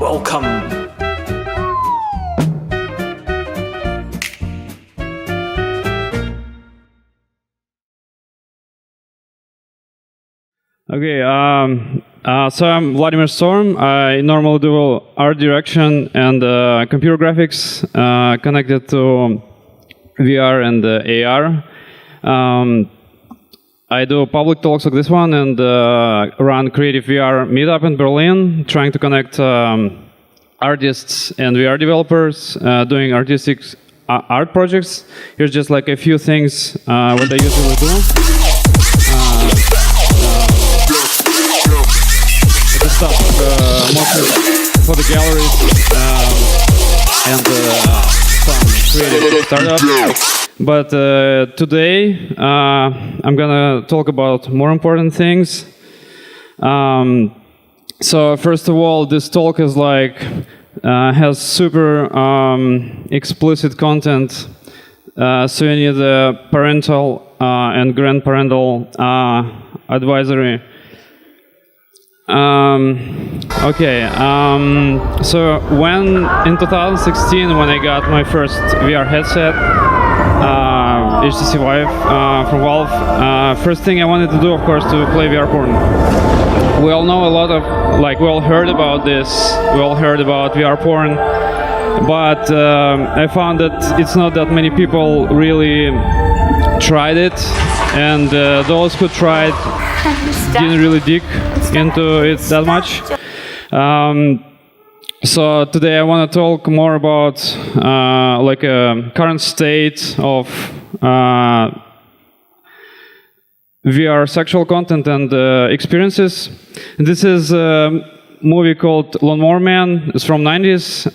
welcome. Okay, so I'm Vladimir Storm. I normally do art direction and computer graphics connected to VR and AR. I do public talks like this one and run Creative VR meetup in Berlin, trying to connect artists and VR developers doing artistic art projects. Here's just like a few things what I usually do. Stuff mostly for the galleries and some creative startups. But today I'm gonna talk about more important things. So first of all, this talk is like has super explicit content, so you need a parental and grandparental advisory. So when in 2016, when I got my first VR headset, HTC Vive from Valve, first thing I wanted to do, of course, to play VR porn. We all know a lot of, like, we all heard about this, we all heard about VR porn, but I found that it's not that many people really tried it, and those who tried didn't really dig into it that much. So today I want to talk more about like a current state of VR sexual content and experiences. This is a movie called Lawnmower Man. It's from 90s.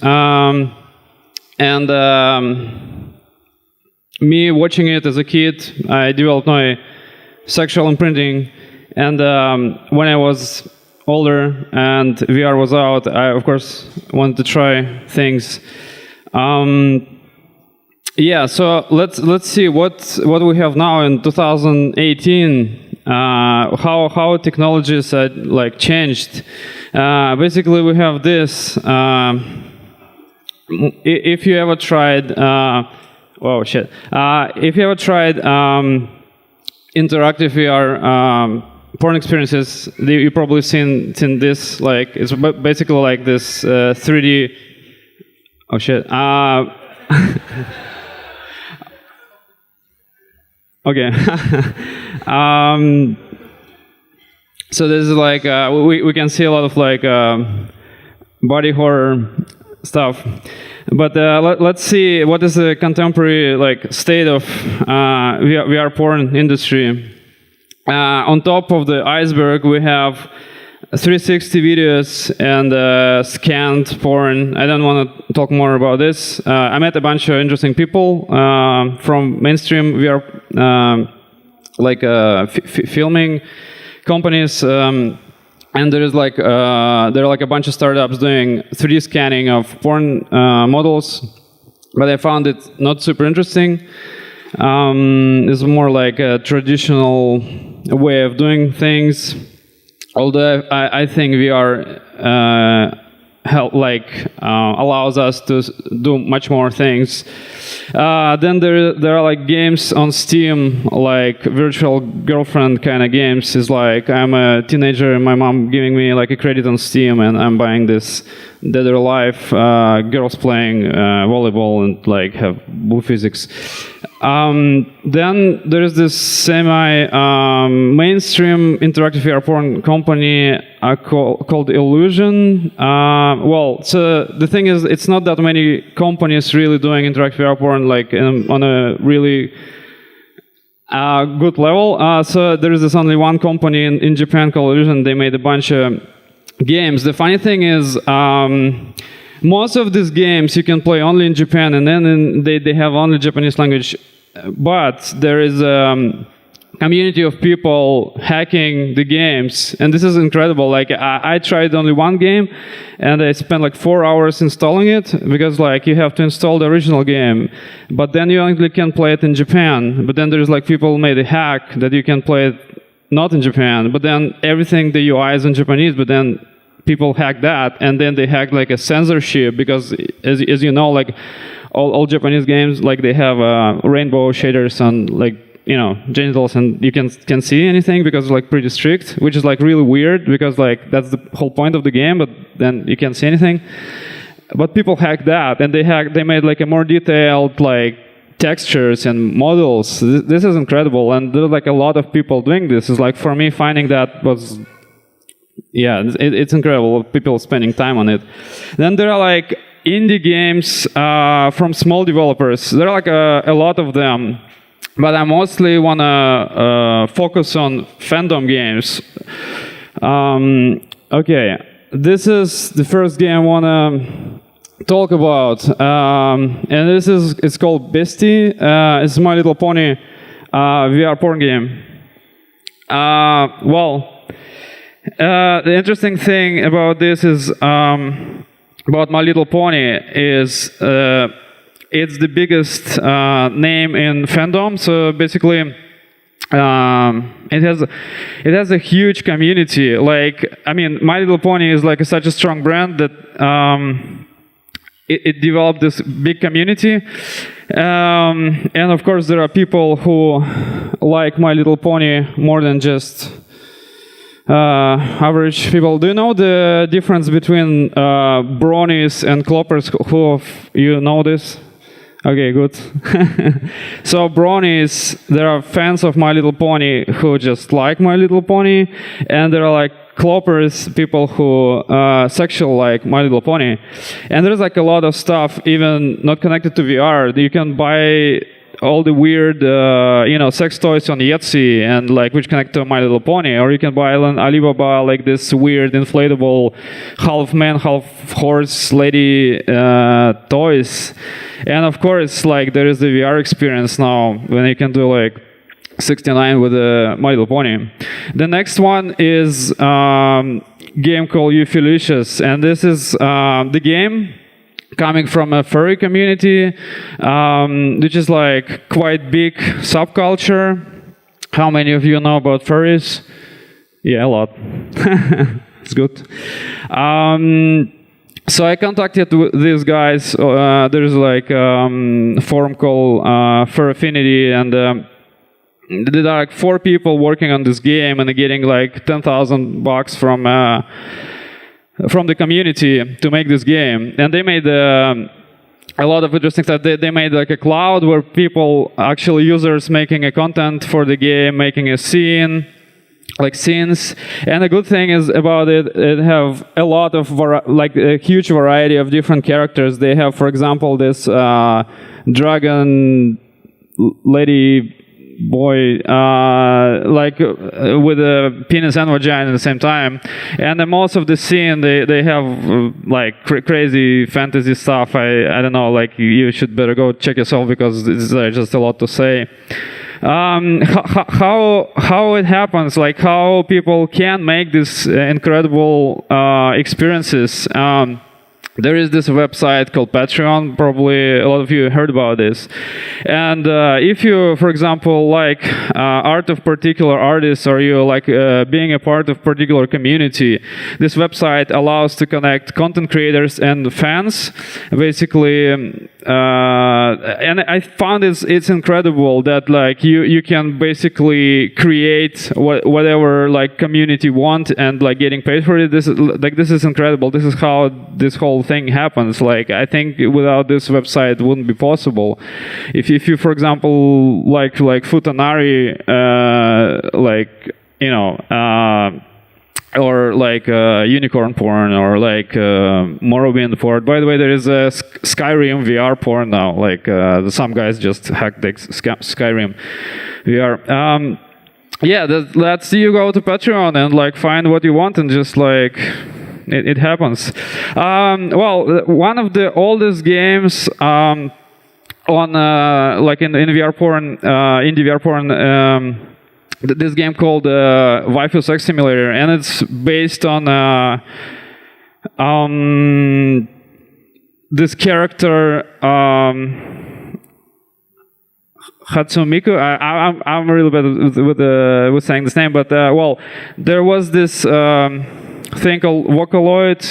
Me watching it as a kid, I developed my sexual imprinting. And when I was older and VR was out, I of course wanted to try things. Yeah, so let's see what we have now in 2018. How technologies had like changed. Basically, we have this. If you ever tried, if you ever tried interactive VR. Porn experiences, you've probably seen this, like, it's basically like this 3D, oh shit, okay, so this is like, we can see a lot of like body horror stuff, but let's see what is the contemporary like state of VR porn industry. On top of the iceberg, we have 360 videos and scanned porn. I don't want to talk more about this. I met a bunch of interesting people from mainstream VR, filming companies, and there is like there are like a bunch of startups doing 3D scanning of porn models, but I found it not super interesting. It's more like a traditional way of doing things, although I think VR allows us to do much more things. Then there are like games on Steam, like virtual girlfriend kind of games. It's like I'm a teenager and my mom giving me like a credit on Steam and I'm buying this Dead or Alive, girls playing volleyball and like have blue physics. Then there is this semi-mainstream interactive VR porn company called Illusion. So the thing is, it's not that many companies really doing interactive VR porn like on a really good level. So there is this only one company in Japan called Illusion. They made a bunch of games. The funny thing is, most of these games you can play only in Japan, and then they have only Japanese language. But there is a community of people hacking the games, and this is incredible. Like I tried only one game, and I spent like 4 hours installing it because like you have to install the original game, but then you only can play it in Japan. But then there's like people made a hack that you can play it not in Japan, but then everything the UI is in Japanese, but then people hacked that, and then they hacked like a censorship, because as you know, like all Japanese games, like they have rainbow shaders on like genitals, and you can see anything because it's like pretty strict, which is like really weird, because like that's the whole point of the game, but then you can't see anything. But people hacked that, and they made like a more detailed like textures and models. This is incredible, and there's like a lot of people doing this. It's like, for me, finding that was, yeah, it's incredible. People spending time on it. Then there are like indie games from small developers. There are like a lot of them, but I mostly want to focus on fandom games. Okay, this is the first game I want to talk about, and it's called Bestie. It's My Little Pony VR porn game. The interesting thing about this is about My Little Pony is it's the biggest name in fandom. So basically, it has a huge community. Like, I mean, My Little Pony is like such a strong brand that it developed this big community. And of course, there are people who like My Little Pony more than just average people. Do you know the difference between bronies and cloppers? Who of you know this? Okay, good. So bronies, there are fans of My Little Pony who just like My Little Pony, and there are like cloppers, people who sexual like My Little Pony. And there's like a lot of stuff, even not connected to VR. You can buy all the weird, sex toys on Etsy, and like which connect to My Little Pony, or you can buy on Alibaba like this weird inflatable half man, half horse lady toys. And of course, like there is the VR experience now when you can do like 69 with My Little Pony. The next one is game called Euphilicious, and this is the game coming from a furry community, which is like quite big subculture. How many of you know about furries? Yeah, a lot. It's good. So I contacted these guys. There's like a forum called Fur Affinity, and there are like 4 people working on this game, and they're getting like $10,000 from the community to make this game. And they made a lot of interesting stuff. They made like a cloud where people, actually users, making a content for the game, making a scene, like scenes. And the good thing is about it have a lot of like a huge variety of different characters. They have, for example, this dragon lady boy, like with a penis and vagina at the same time. And then most of the scene, they have like crazy fantasy stuff. I don't know, like you should better go check yourself, because it's just a lot to say. How it happens, like how people can make these incredible experiences. There is this website called Patreon. Probably a lot of you heard about this. And if you, for example, like art of particular artists, or you like being a part of particular community, this website allows to connect content creators and fans, basically. And I found it's incredible that like you can basically create whatever like community want, and like getting paid for it. This is incredible. This is how this whole thing happens. Like, I think without this website it wouldn't be possible. If you, for example, like Futanari, or like unicorn porn, or like Morrowind porn. By the way, there is a Skyrim VR porn now. Like some guys just hacked the Skyrim VR. Let's see, you go to Patreon and like find what you want, and just like it happens. One of the oldest games on like in VR porn, indie VR porn. This game called Waifu Sex Simulator, and it's based on this character Hatsumiku. I'm really bad with saying this name, but there was this thing called Vocaloid.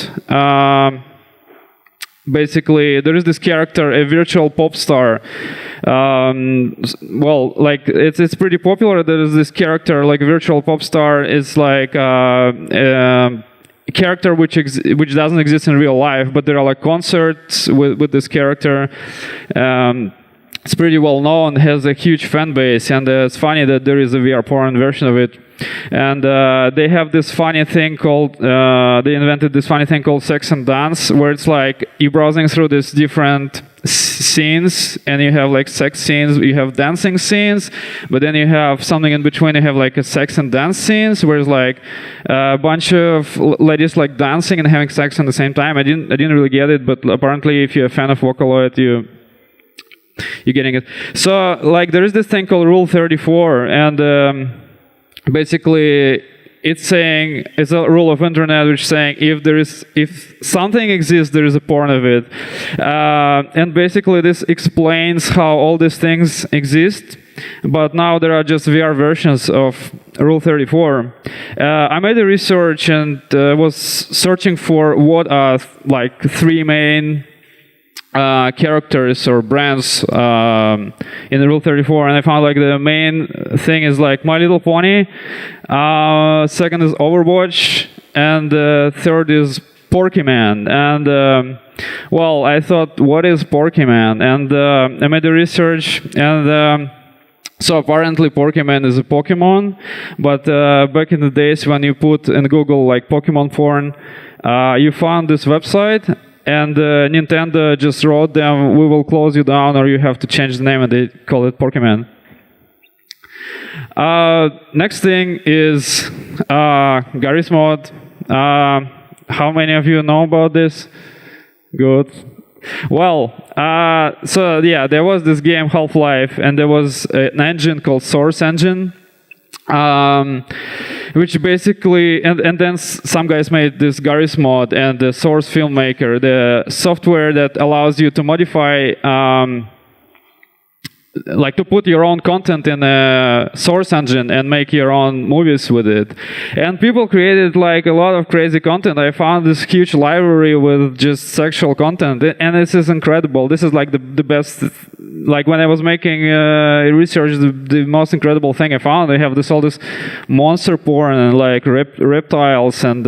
Basically, there is this character, a virtual pop star. Well, like it's pretty popular. There is this character, like a virtual pop star, is like a character which doesn't exist in real life, but there are like concerts with this character. It's pretty well known, has a huge fan base, and it's funny that there is a VR porn version of it. And they have this funny thing called, they invented this funny thing called sex and dance, where it's like you're browsing through these different scenes, and you have like sex scenes, you have dancing scenes, but then you have something in between, you have like a sex and dance scenes, where it's like a bunch of ladies like dancing and having sex at the same time. I didn't really get it, but apparently if you're a fan of Vocaloid, you're getting it. So like there is this thing called Rule 34, and basically it's a rule of internet which is saying if something exists, there is a porn of it. And basically this explains how all these things exist, but now there are just VR versions of Rule 34. I made a research and was searching for what are like three main characters or brands in the Rule 34, and I found like the main thing is like My Little Pony, second is Overwatch, and third is Porkyman. And well, I thought, what is Porkyman? And I made the research, and so apparently Porkyman is a Pokemon, but back in the days when you put in Google like Pokemon porn, you found this website, and Nintendo just wrote them, we will close you down or you have to change the name, and they call it Porkyman. Next thing is Garry's Mod. How many of you know about this? Good. Well, so yeah, there was this game Half-Life, and there was an engine called Source Engine, which basically, and then some guys made this Garry's Mod and the Source Filmmaker, the software that allows you to modify, like to put your own content in a Source Engine and make your own movies with it. And people created like a lot of crazy content. I found this huge library with just sexual content, and this is incredible. This is like the best. Like when I was making research, the most incredible thing I found, they have all this monster porn and like reptiles and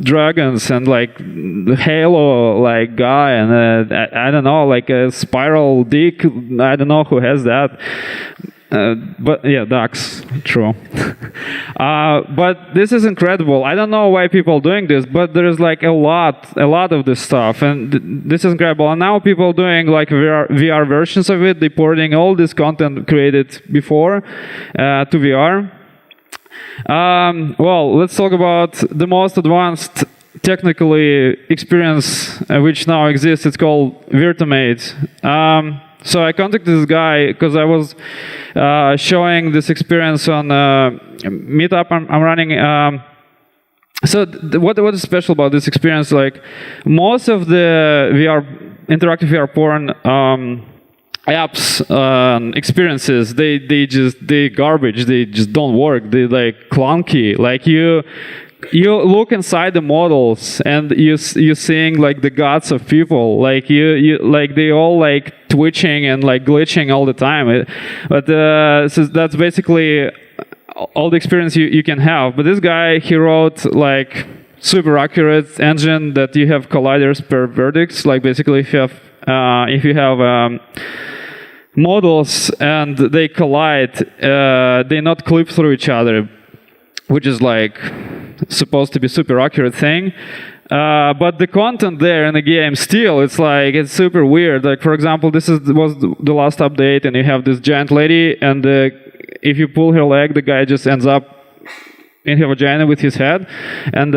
dragons and like the Halo like guy, and I don't know, like a spiral dick. I don't know who has that. But yeah, ducks, true. But this is incredible. I don't know why people are doing this, but there is like a lot of this stuff, and this is incredible. And now people are doing like VR versions of it, porting all this content created before to VR. Well, let's talk about the most advanced technically experience which now exists. It's called Virtumate. So I contacted this guy because I was showing this experience on Meetup I'm running. So what is special about this experience? Like most of the interactive VR porn apps experiences, they garbage. They just don't work. They like clunky. Like you look inside the models and you're seeing like the guts of people. Like you like they all like twitching and like glitching all the time. But so that's basically all the experience you can have. But this guy, he wrote like super accurate engine that you have colliders per vertex. Like basically if you have models and they collide, they not clip through each other, which is like supposed to be super accurate thing. But the content there in the game still, it's super weird. Like for example, this was the last update, and you have this giant lady, and if you pull her leg, the guy just ends up in her vagina with his head. And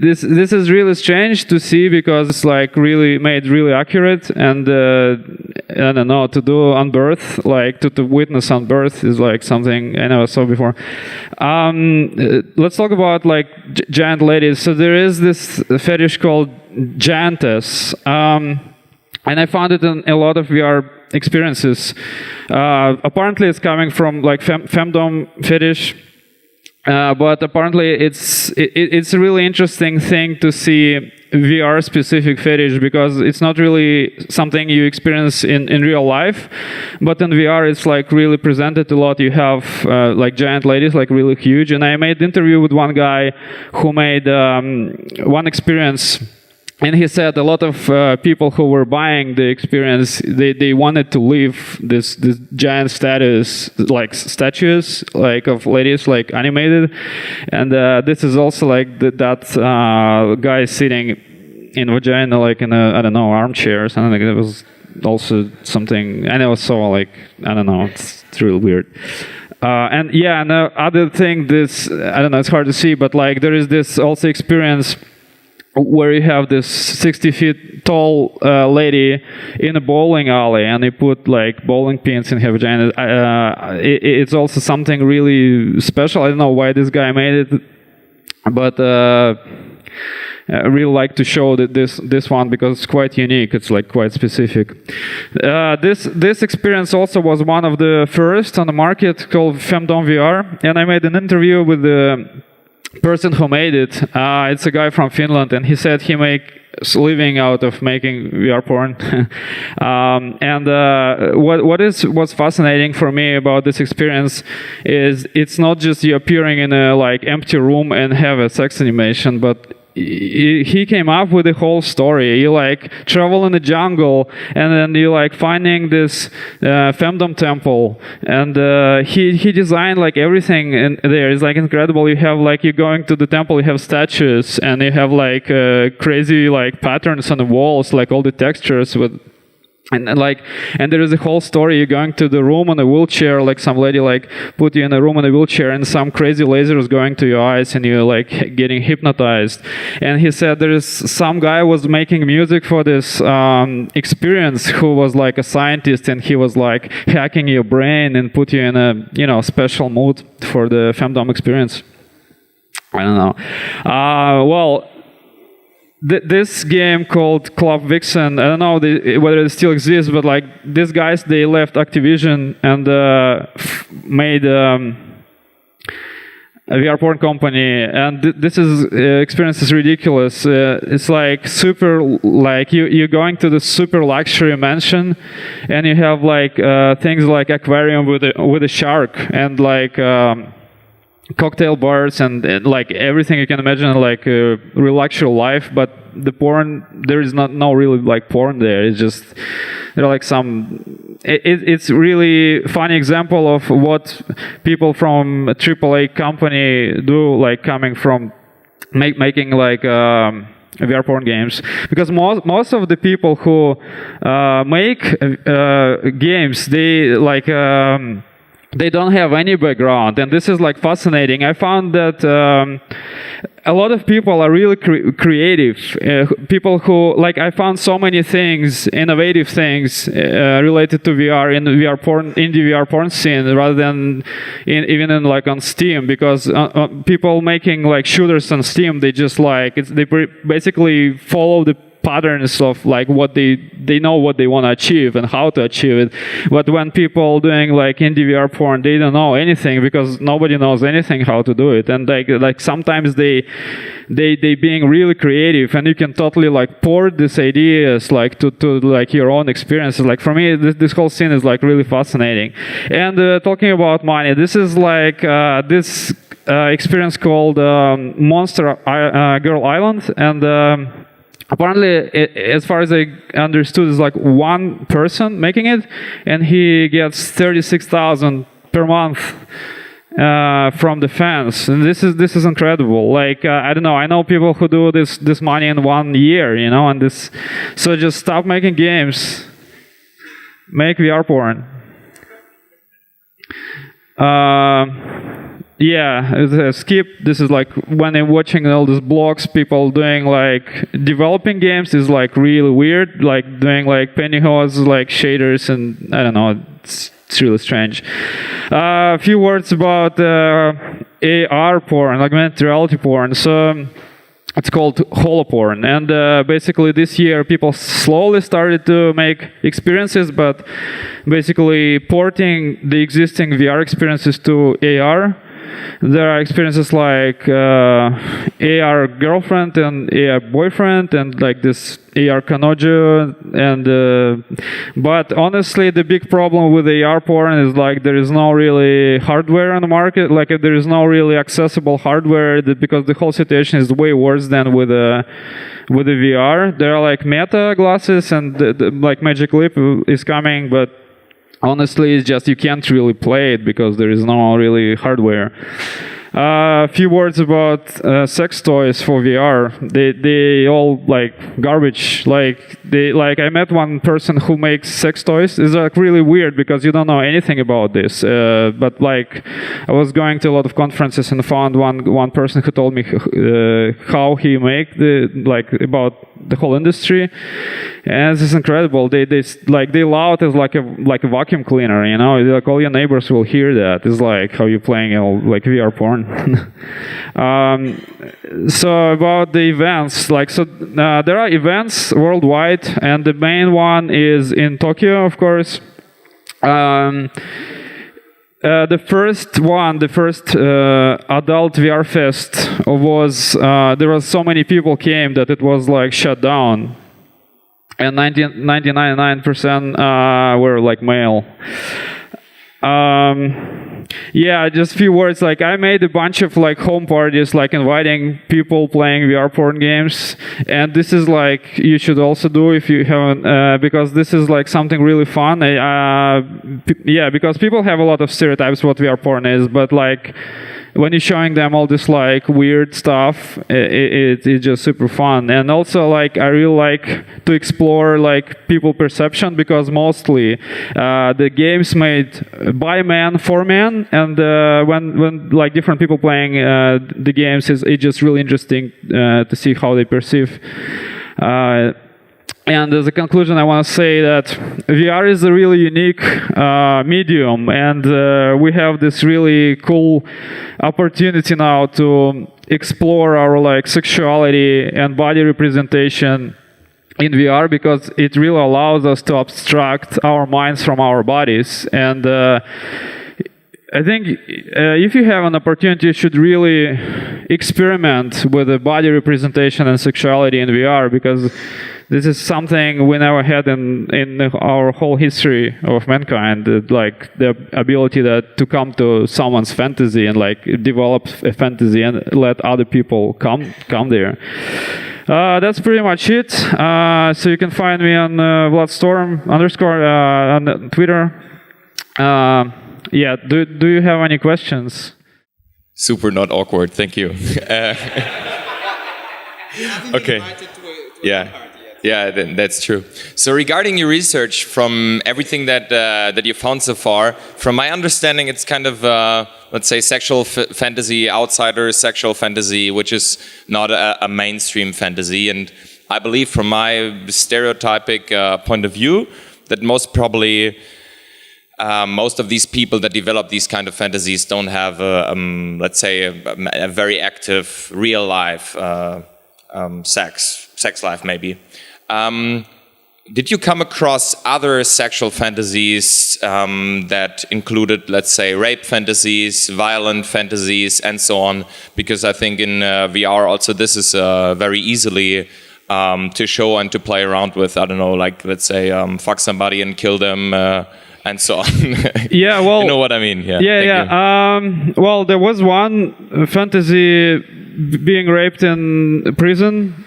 this is really strange to see, because it's like really made really accurate, and I don't know, to do on birth, like to witness on birth is like something I never saw before. Let's talk about like giant ladies. So there is this fetish called giantess, and I found it in a lot of VR experiences. Apparently it's coming from like femdom fetish. But apparently it's a really interesting thing to see VR specific fetish, because it's not really something you experience in real life, but in VR it's like really presented a lot. You have like giant ladies, like really huge. And I made an interview with one guy who made one experience. And he said a lot of people who were buying the experience, they wanted to leave this giant statues like of ladies, like animated. And this is also like that guy sitting in vagina, like in a, I don't know, armchair or something. It was also something, and it was so like, I don't know, it's real weird. And yeah, and the other thing, this, I don't know, it's hard to see, but like there is this also experience where you have this 60 feet tall lady in a bowling alley, and they put like bowling pins in her vagina. It's also something really special. I don't know why this guy made it, but I really like to show that this one, because it's quite unique. It's like quite specific. This experience also was one of the first on the market, called Femdom VR, and I made an interview with the person who made it. It's a guy from Finland, and he said he makes a living out of making VR porn. And what's fascinating for me about this experience is it's not just you appearing in a like empty room and have a sex animation, but he came up with the whole story. You like travel in the jungle, and then you like finding this femdom temple, and he designed like everything in there. It's like incredible. You have like, you're going to the temple, you have statues, and you have like crazy like patterns on the walls, like all the textures with. And there is a whole story. You're going to the room in a wheelchair, like some lady like put you in a room in a wheelchair, and some crazy laser is going to your eyes, and you're like getting hypnotized. And he said there is some guy was making music for this experience, who was like a scientist, and he was like hacking your brain and put you in a special mood for the femdom experience. I don't know. Well. This game called Club Vixen, I don't know whether it still exists, but like these guys, they left Activision and made a VR porn company, and this experience is ridiculous. It's like super, like you're going to the super luxury mansion, and you have like things like aquarium with a shark, and like cocktail bars, and like everything you can imagine, like a real luxury life. But the porn, there is no really like porn there. It's just there are like some. It's really funny example of what people from a AAA company do, like coming from making like VR porn games, because most of the people who make games, they like. They don't have any background, and this is like fascinating. I found that a lot of people are really creative. People who, like, I found so many things, innovative things related to VR in the VR porn scene, rather than even in like on Steam, because people making like shooters on Steam, they just like they basically follow the patterns of like what they know what they want to achieve and how to achieve it. But when people doing like indie VR porn, they don't know anything, because nobody knows anything how to do it. And like sometimes they being really creative, and you can totally like port these ideas like to like your own experiences. Like for me, this whole scene is like really fascinating. And talking about money, this is like this experience called Monster Girl Island, and apparently, as far as I understood, it's like one person making it, and he gets 36,000 per month from the fans, and this is incredible. Like I don't know, I know people who do this money in 1 year, and this. So just stop making games, make VR porn. Yeah, skip. This is like when I'm watching all these blogs, people doing like developing games is like really weird, like doing like pantyhose like shaders, and I don't know, it's really strange. A few words about AR porn, augmented reality porn. So it's called holoporn, and basically this year people slowly started to make experiences, but basically porting the existing VR experiences to AR. there are experiences like AR girlfriend and AR boyfriend and like this AR kanojo, and but honestly the big problem with AR porn is like there is no really hardware on the market, like there is no really accessible hardware, because the whole situation is way worse than with the VR. There are like Meta glasses and like Magic Leap is coming, but honestly it's just you can't really play it because there is no really hardware. A few words about sex toys for VR. They all like garbage. Like I met one person who makes sex toys. It's like really weird because you don't know anything about this. But like I was going to a lot of conferences and found one person who told me how he make about the whole industry, and this is incredible. They loud as like a vacuum cleaner. You know, like all your neighbors will hear that. It's like how you playing like VR porn. So about the events, there are events worldwide, and the main one is in Tokyo, of course. The first adult VR fest was there was so many people came that it was like shut down, and 99% were like male. Yeah, just a few words. Like I made a bunch of like home parties, like inviting people playing VR porn games, and this is like you should also do if you haven't, because this is like something really fun. Yeah, because people have a lot of stereotypes what VR porn is, but like when you're showing them all this like weird stuff, it's just super fun. And also like I really like to explore like people perception, because mostly the games made by men for men, and when like different people playing the games, it's just really interesting to see how they perceive. And as a conclusion, I want to say that VR is a really unique medium, and we have this really cool opportunity now to explore our like sexuality and body representation in VR, because it really allows us to abstract our minds from our bodies. And I think if you have an opportunity, you should really experiment with the body representation and sexuality in VR, because this is something we never had in our whole history of mankind. Like the ability to come to someone's fantasy and like develop a fantasy and let other people come there. That's pretty much it. So you can find me on Vladstorm_ on Twitter. Yeah. Do you have any questions? Super not awkward. Thank you. Okay. Yeah, that's true. So regarding your research, from everything that you found so far, from my understanding, it's kind of let's say sexual fantasy, outsider sexual fantasy, which is not a mainstream fantasy. And I believe, from my stereotypic point of view, that most probably most of these people that develop these kind of fantasies don't have, let's say, a very active real life sex life, maybe. Did you come across other sexual fantasies that included, let's say, rape fantasies, violent fantasies, and so on? Because I think in VR also this is very easily to show and to play around with. I don't know, like, let's say, fuck somebody and kill them, and so on. Yeah, well, you know what I mean. Yeah. Yeah. Well, there was one fantasy, being raped in prison.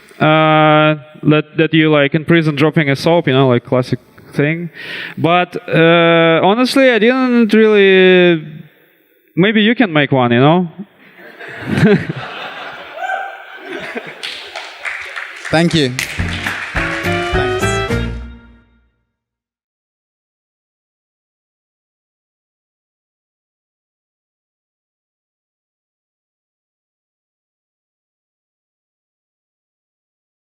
That you like in prison dropping a soap, you know, like classic thing. But honestly, I didn't really. Maybe you can make one, you know. Thank you.